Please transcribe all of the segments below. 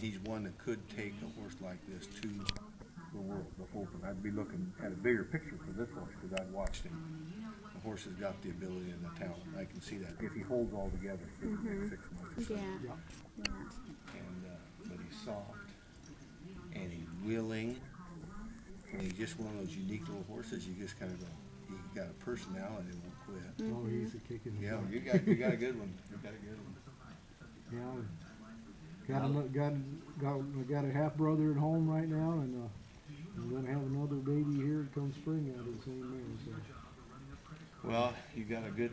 he's one that could take a horse like this to the world, the open. I'd be looking at a bigger picture for this horse because I've watched him. The horse has got the ability and the talent. I can see that if he holds all together for the next 6 months or so. Yeah. And but he's soft and he's willing. And he's just one of those unique little horses. You just kind of go. He got a personality and won't quit. Oh, he's a kick in the Yeah, butt. you got a good one. You got a good one. Yeah, got a half brother at home right now, and I'm gonna have another baby here come spring out of the same man. So. Well, you got a good.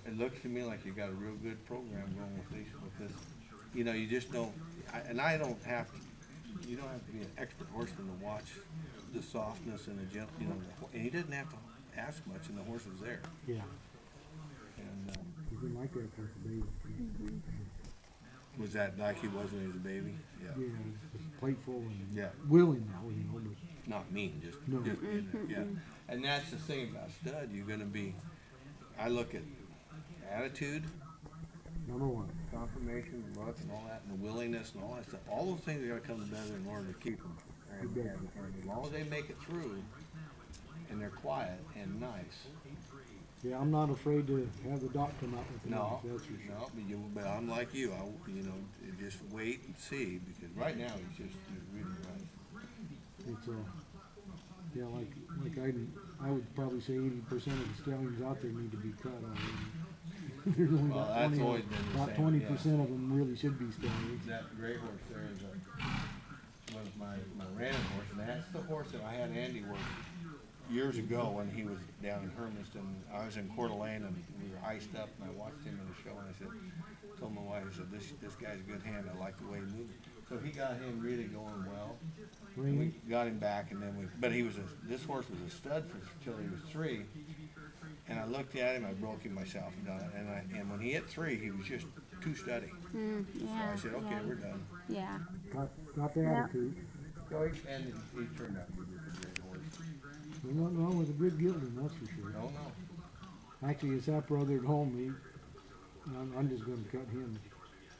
It looks to me like you got a real good program going with this. You know, you just don't. I don't have to. You don't have to be an expert horseman to watch the softness and the gentle. You know, and he didn't have to ask much, and the horse was there. Yeah. And He's been like that since the baby. was that like he was when he was a baby? Yeah. Yeah, he's playful and Yeah. willing now, you know, but Not mean, just No. just being there. Yeah. And that's the thing about stud. You're going to be. I look at attitude, number one. confirmation, look, and all that, and the willingness and all that stuff. All those things are going to come together in order to keep them. And as long as they make it through, and they're quiet and nice. Yeah, I'm not afraid to have the doc come out with the No, knife, that's for sure. no, but I'm like you. Just wait and see because right now he's really right. It's yeah, like I would probably say 80% of the stallions out there need to be cut already. There's only Well, about that's 20, always been the about same, 20% of them really should be stallions. That gray horse there is one of my random horse, and that's the horse that I had Andy work years ago when he was down in Hermiston. I was in Coeur d'Alene and we were iced up, and I watched him in the show, and I told my wife, I said, this guy's a good hand. I like the way he moves. So he got him really going well. And we got him back, and then but this horse was a stud till he was 3. And I looked at him, I broke him myself, and when he hit 3, he was just too studdy. Yeah. So I said, okay, we're done. Yeah. Got the attitude. So he turned out to be a great horse. There's nothing wrong with a good gelding, that's for sure. No, no. Actually, his half brother at home, I'm just going to cut him.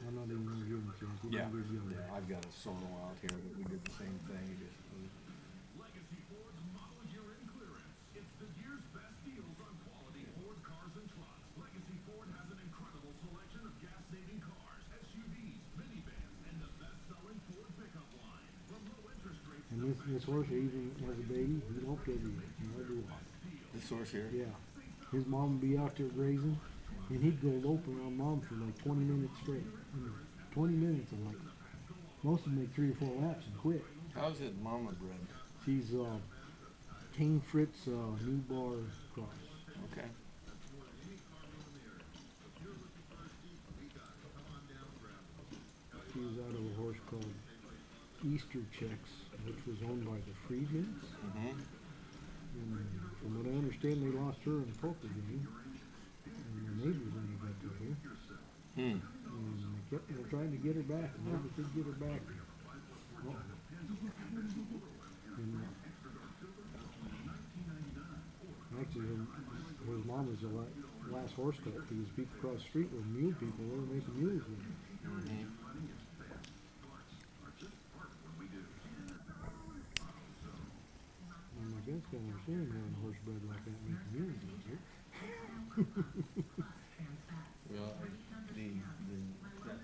I'm not even going to give him a chance. He's Yeah. not a good gelding. Yeah, I've got a solo out here that we did the same thing. And this horse, even as a baby, he don't kill you. Never do. This horse here? Yeah. His mom would be out there grazing, and he'd go lope around mom for like 20 minutes straight. And 20 minutes, and like, most of them make 3 or 4 laps and quit. How's it mama bred? She's King Fritz New Bar Cross. Okay. She was out of a horse called Easter Checks, which was owned by the Friedmans. Mm-hmm. And from what I understand, they lost her in a poker game. And the neighbors ended up with her. Hmm. And they were trying to get her back, and never could get her back. Well, and, actually, her mom was the last horse cut because people across the street were mule people. They were making mules with her. Mm-hmm. I'm like, that's kind of understanding having a horse bred like that making mules with her. Well, that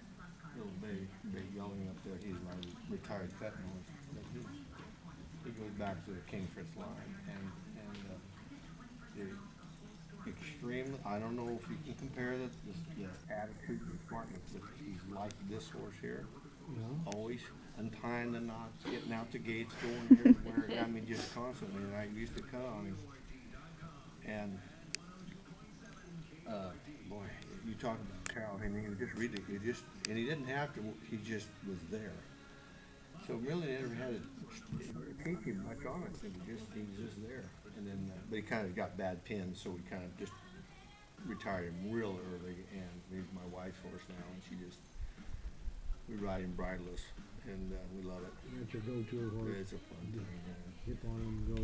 little big yelling up there, he's my retired cutting horse. But he goes back to the King Fritz line, and the extreme. I don't know if you can compare the attitude and smartness, but he's like this horse here. Yeah. Always untying the knots, getting out the gates, going everywhere. I mean, just constantly. And I used to cut on him. And boy, you talk about Cal. I mean, he was just ridiculous. And he didn't have to. He just was there. So really, never had to teach him much on it. He was just there. And then, but he kind of got bad pins, so we kind of just retired him real early. And he's my wife's horse now, and we ride him bridleless, and we love it. That's your go-to horse. It's a fun thing. Hip on him and go.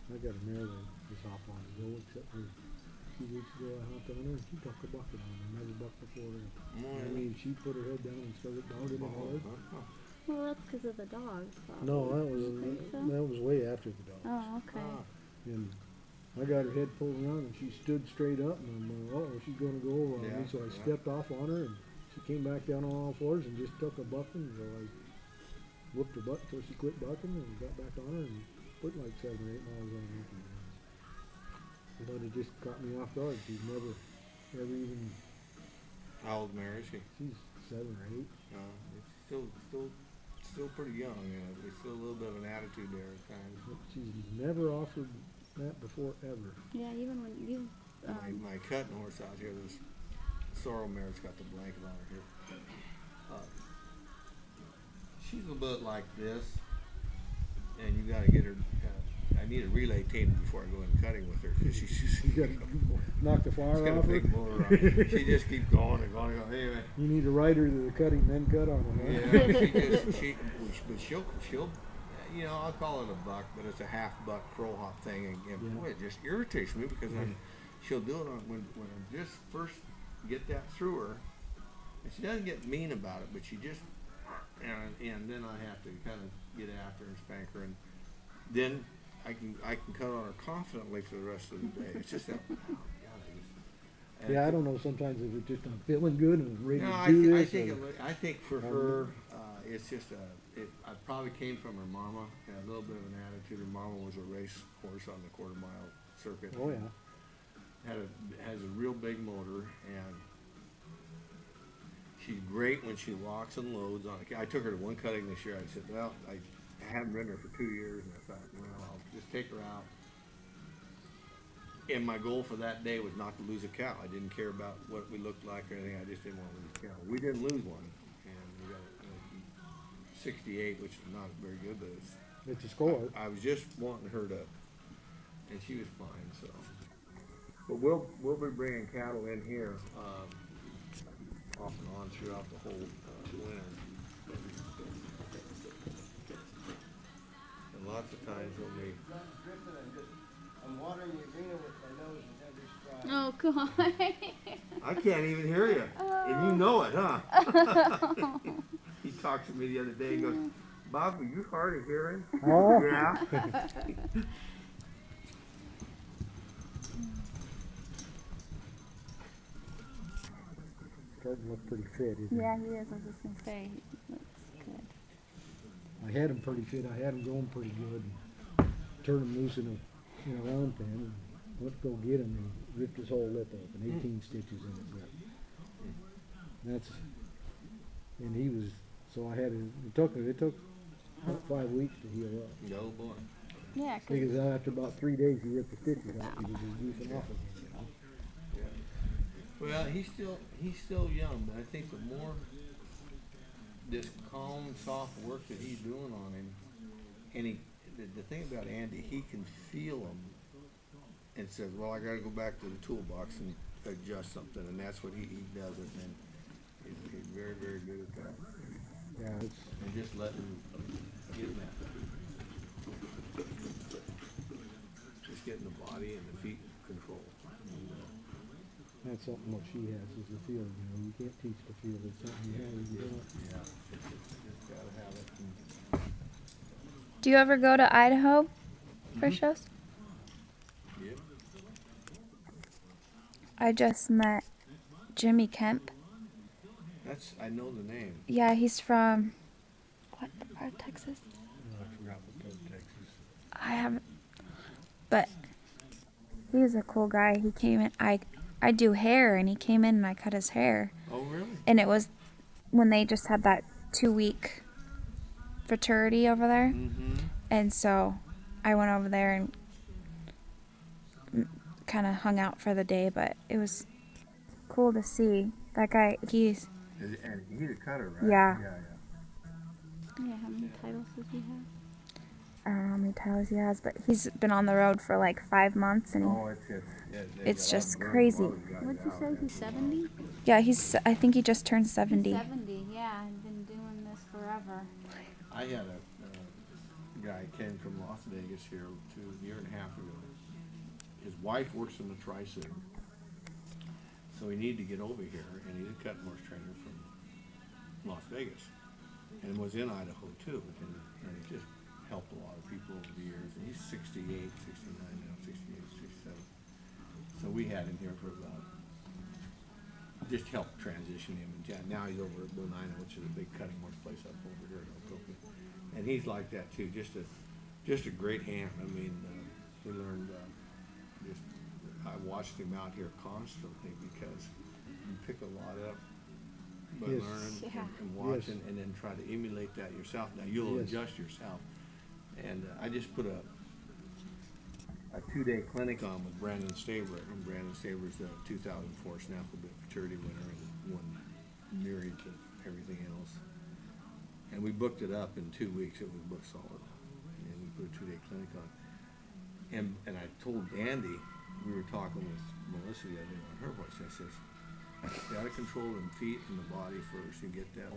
I got a mare that just hop on and go, except for few weeks ago, I hopped on her and she took a bucket on her, never bucked before her. Oh, I mean, she put her head down and started bounding it hard. Well, that's because of the dog. Probably. No, Think so? that was way after the dog. Oh, okay. And I got her head pulled around and she stood straight up and I'm she's gonna go over on me. So I stepped off on her and she came back down on all fours and just took a bucking. So I whooped her butt until she quit bucking and got back on her and put like 7 or 8 miles on her. But it just caught me off guard. She's never even. How old Mary is she? She's 7 or 8. It's still pretty young. There's still a little bit of an attitude there at times. But she's never offered that before ever. Yeah, even when you. My cutting horse out here, this sorrel mare's got the blanket on her here. She's a bit like this, and you got to get her. I need a relay team before I go in cutting with her because she's You got to knock the fire she's got a off her. big motor on her. She just keeps going and going and going. Anyway. You need a rider to the cutting, then cut on her. Yeah, but she'll, you know, I'll call it a buck, but it's a half buck crow hop thing, and boy, it just irritates me because she'll do it when I just first get that through her, and she doesn't get mean about it, but she just, and then I have to kind of get after her and spank her, and then I can cut on her confidently for the rest of the day. It's just that. Yeah, I don't know. Sometimes if it's just I'm feeling good and ready No, to do this. I think for her, it's just I probably came from her mama. Had a little bit of an attitude. Her mama was a race horse on the quarter-mile circuit. Oh yeah. Has a real big motor, and she's great when she locks and loads on it. I took her to one cutting this year. I said, well, I haven't ridden her for 2 years, and I thought, well, I'll just take her out. And my goal for that day was not to lose a cow. I didn't care about what we looked like or anything. I just didn't want to lose a cow. We didn't lose one, and we got 68, which is not very good, but It's a score. I was just wanting her to, and she was fine. So, but we'll be bringing cattle in here off and on throughout the whole winter. And lots of times when we. I'm watering the arena with my nose and every stride. Oh God. I can't even hear you, and you know it, huh? He talked to me the other day and goes, Bob, are you hard of hearing? Oh. Yeah. Starting to look pretty fit, isn't Yeah, he is. I was just gonna say, he looks good. he? I had him pretty fit. I had him going pretty good. Turned him loose in a round pen and went to go get him and ripped his whole lip open, 18 stitches in his lip. And he was, so I had him, it took about 5 weeks to heal up. No boy. Yeah, 'cause Because after about 3 days he ripped the stitches out, he was just goofing off again, you know. Well, he's still young, but I think the more this calm, soft work that he's doing on him, and the thing about Andy, he can feel them and says, well, I got to go back to the toolbox and adjust something, and that's what he does it, and he's very, very good at that. Yeah, And just letting him get that. Just getting the body and the feet control. that's something what she has is the feel, you know. You can't teach the feel, it's something you have, you don't. Yeah, just gotta have it. Do you ever go to Idaho for shows? Yeah. I just met Jimmy Kemp. I know the name. Yeah, he's from what part of Texas? I forgot what part of Texas. I haven't, but he's a cool guy. He came in. I do hair, and he came in and I cut his hair. Oh, really? And it was when they just had that 2-week fraternity over there, and so I went over there and kind of hung out for the day. But it was cool to see that guy. And he's a cutter, right? Yeah. yeah, how many titles does he have? I don't know how many titles he has, but he's been on the road for like 5 months, and it's just crazy. What'd you say? He's 70? Yeah, I think he just turned 70. 70, yeah. I've been doing this forever. I had a guy came from Las Vegas here a year and a half ago. His wife works in the Tri-City, So he needed to get over here, and he's a cutting horse trainer from Las Vegas, and was in Idaho too, and he just helped a lot of people over the years. And he's 68, 69 now, 68, 67. So we had him here for about, just helped transition him. And now he's over at Bonina, which is a big cutting horse place up over here in Okokie. And he's like that too, just a great hand. I mean, he learned, I watched him out here constantly because you pick a lot up by Yes. learning Yeah. and watching, Yes. and then try to emulate that yourself. Now you'll Yes. adjust yourself. And I just put a 2-day clinic on with Brandon Stabler, and Brandon Stabler's the 2004 Snaffle Bit Futurity winner and won myriad of everything else. And we booked it up in 2 weeks. It was booked solid, and we put a 2-day clinic on. And I told Andy, we were talking with Melissa the other day on her horse. I says, you gotta control them feet and the body first and get that